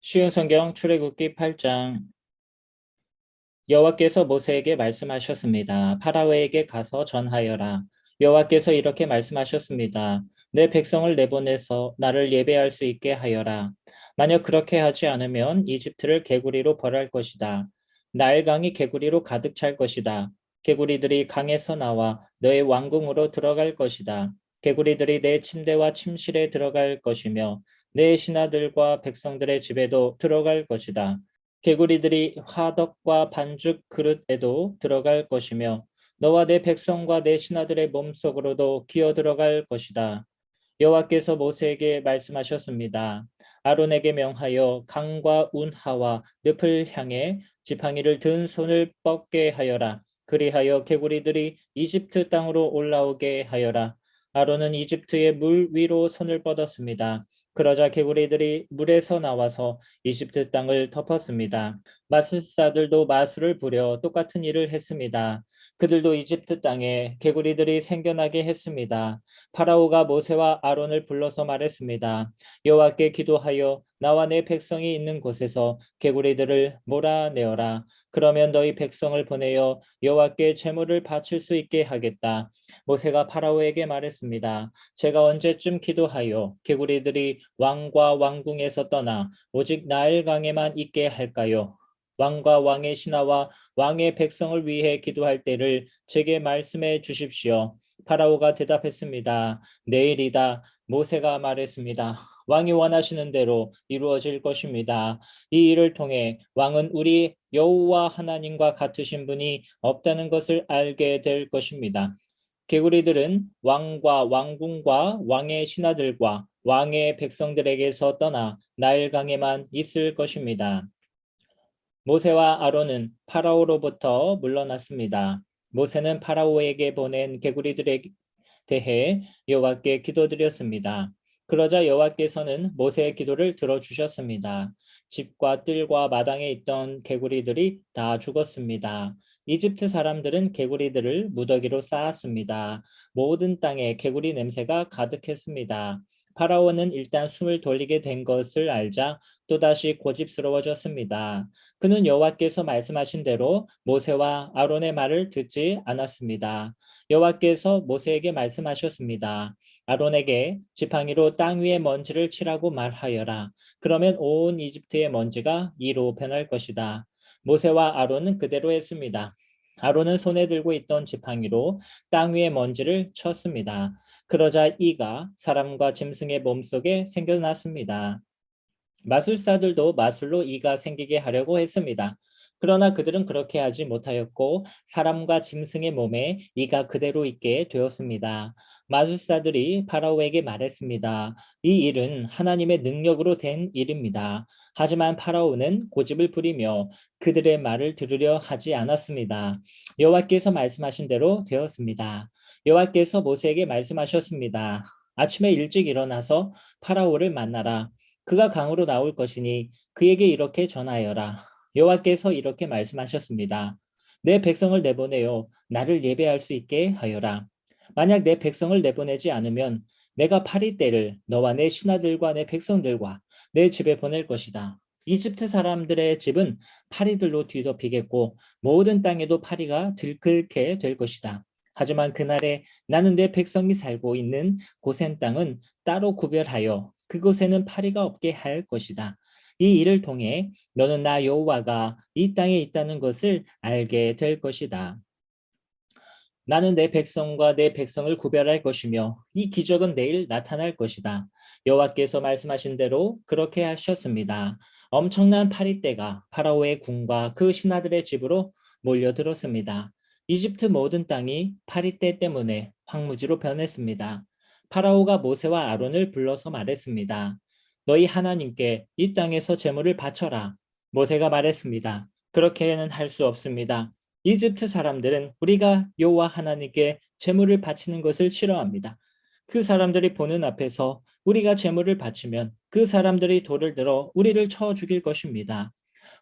쉬운 성경 출애굽기 8장. 여호와께서 모세에게 말씀하셨습니다. 파라오에게 가서 전하여라. 여호와께서 이렇게 말씀하셨습니다. 내 백성을 내보내서 나를 예배할 수 있게 하여라. 만약 그렇게 하지 않으면 이집트를 개구리로 벌할 것이다. 나일강이 개구리로 가득 찰 것이다. 개구리들이 강에서 나와 너의 왕궁으로 들어갈 것이다. 개구리들이 내 침대와 침실에 들어갈 것이며 내 신하들과 백성들의 집에도 들어갈 것이다. 개구리들이 화덕과 반죽 그릇에도 들어갈 것이며 너와 내 백성과 내 신하들의 몸속으로도 기어 들어갈 것이다. 여호와께서 모세에게 말씀하셨습니다. 아론에게 명하여 강과 운하와 늪을 향해 지팡이를 든 손을 뻗게 하여라. 그리하여 개구리들이 이집트 땅으로 올라오게 하여라. 아론은 이집트의 물 위로 손을 뻗었습니다. 그러자 개구리들이 물에서 나와서 이집트 땅을 덮었습니다. 마술사들도 마술을 부려 똑같은 일을 했습니다. 그들도 이집트 땅에 개구리들이 생겨나게 했습니다. 파라오가 모세와 아론을 불러서 말했습니다. 여호와께 기도하여 나와 내 백성이 있는 곳에서 개구리들을 몰아내어라. 그러면 너희 백성을 보내어 여호와께 제물을 바칠 수 있게 하겠다. 모세가 파라오에게 말했습니다. 제가 언제쯤 기도하여 개구리들이 왕과 왕궁에서 떠나 오직 나일강에만 있게 할까요? 왕과 왕의 신하와 왕의 백성을 위해 기도할 때를 제게 말씀해 주십시오. 파라오가 대답했습니다. 내일이다. 모세가 말했습니다. 왕이 원하시는 대로 이루어질 것입니다. 이 일을 통해 왕은 우리 여호와 하나님과 같으신 분이 없다는 것을 알게 될 것입니다. 개구리들은 왕과 왕궁과 왕의 신하들과 왕의 백성들에게서 떠나 나일강에만 있을 것입니다. 모세와 아론은 파라오로부터 물러났습니다. 모세는 파라오에게 보낸 개구리들에 대해 여호와께 기도드렸습니다. 그러자 여호와께서는 모세의 기도를 들어주셨습니다. 집과 뜰과 마당에 있던 개구리들이 다 죽었습니다. 이집트 사람들은 개구리들을 무더기로 쌓았습니다. 모든 땅에 개구리 냄새가 가득했습니다. 파라오는 일단 숨을 돌리게 된 것을 알자 또다시 고집스러워졌습니다. 그는 여호와께서 말씀하신 대로 모세와 아론의 말을 듣지 않았습니다. 여호와께서 모세에게 말씀하셨습니다. 아론에게 지팡이로 땅 위의 먼지를 치라고 말하여라. 그러면 온 이집트의 먼지가 이로 변할 것이다. 모세와 아론은 그대로 했습니다. 아론은 손에 들고 있던 지팡이로 땅 위의 먼지를 쳤습니다. 그러자 이가 사람과 짐승의 몸속에 생겨났습니다. 마술사들도 마술로 이가 생기게 하려고 했습니다. 그러나 그들은 그렇게 하지 못하였고 사람과 짐승의 몸에 이가 그대로 있게 되었습니다. 마술사들이 파라오에게 말했습니다. 이 일은 하나님의 능력으로 된 일입니다. 하지만 파라오는 고집을 부리며 그들의 말을 들으려 하지 않았습니다. 여호와께서 말씀하신 대로 되었습니다. 여호와께서 모세에게 말씀하셨습니다. 아침에 일찍 일어나서 파라오를 만나라. 그가 강으로 나올 것이니 그에게 이렇게 전하여라. 여호와께서 이렇게 말씀하셨습니다. 내 백성을 내보내어 나를 예배할 수 있게 하여라. 만약 내 백성을 내보내지 않으면 내가 파리떼를 너와 내 신하들과 내 백성들과 내 집에 보낼 것이다. 이집트 사람들의 집은 파리들로 뒤덮이겠고 모든 땅에도 파리가 들끓게 될 것이다. 하지만 그날에 나는 내 백성이 살고 있는 고센 땅은 따로 구별하여 그곳에는 파리가 없게 할 것이다. 이 일을 통해 너는 나 여호와가 이 땅에 있다는 것을 알게 될 것이다. 나는 내 백성과 내 백성을 구별할 것이며 이 기적은 내일 나타날 것이다. 여호와께서 말씀하신 대로 그렇게 하셨습니다. 엄청난 파리떼가 파라오의 궁과 그 신하들의 집으로 몰려들었습니다. 이집트 모든 땅이 파리떼 때문에 황무지로 변했습니다. 파라오가 모세와 아론을 불러서 말했습니다. 너희 하나님께 이 땅에서 제물을 바쳐라. 모세가 말했습니다. 그렇게는 할 수 없습니다. 이집트 사람들은 우리가 여호와 하나님께 제물을 바치는 것을 싫어합니다. 그 사람들이 보는 앞에서 우리가 제물을 바치면 그 사람들이 돌을 들어 우리를 쳐 죽일 것입니다.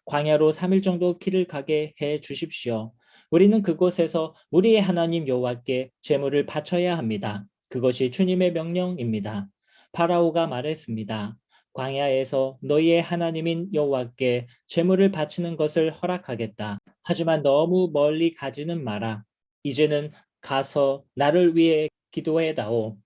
광야로 3일 정도 길을 가게 해 주십시오. 우리는 그곳에서 우리의 하나님 여호와께 제물을 바쳐야 합니다. 그것이 주님의 명령입니다. 파라오가 말했습니다. 광야에서 너희의 하나님인 여호와께 제물을 바치는 것을 허락하겠다. 하지만 너무 멀리 가지는 마라. 이제는 가서 나를 위해 기도해다오.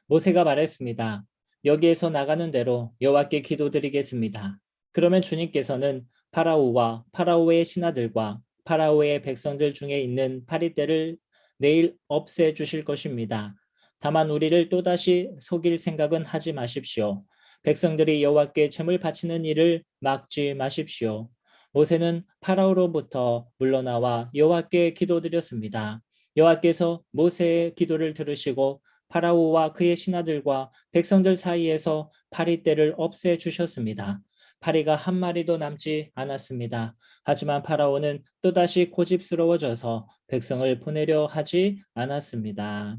모세가 말했습니다. 여기에서 나가는 대로 여호와께 기도드리겠습니다. 그러면 주님께서는 파라오와 파라오의 신하들과 파라오의 백성들 중에 있는 파리떼를 내일 없애 주실 것입니다. 다만 우리를 또다시 속일 생각은 하지 마십시오. 백성들이 여호와께 제물 바치는 일을 막지 마십시오. 모세는 파라오로부터 물러나와 여호와께 기도드렸습니다. 여호와께서 모세의 기도를 들으시고 파라오와 그의 신하들과 백성들 사이에서 파리떼를 없애 주셨습니다. 파리가 한 마리도 남지 않았습니다. 하지만 파라오는 또다시 고집스러워져서 백성을 보내려 하지 않았습니다.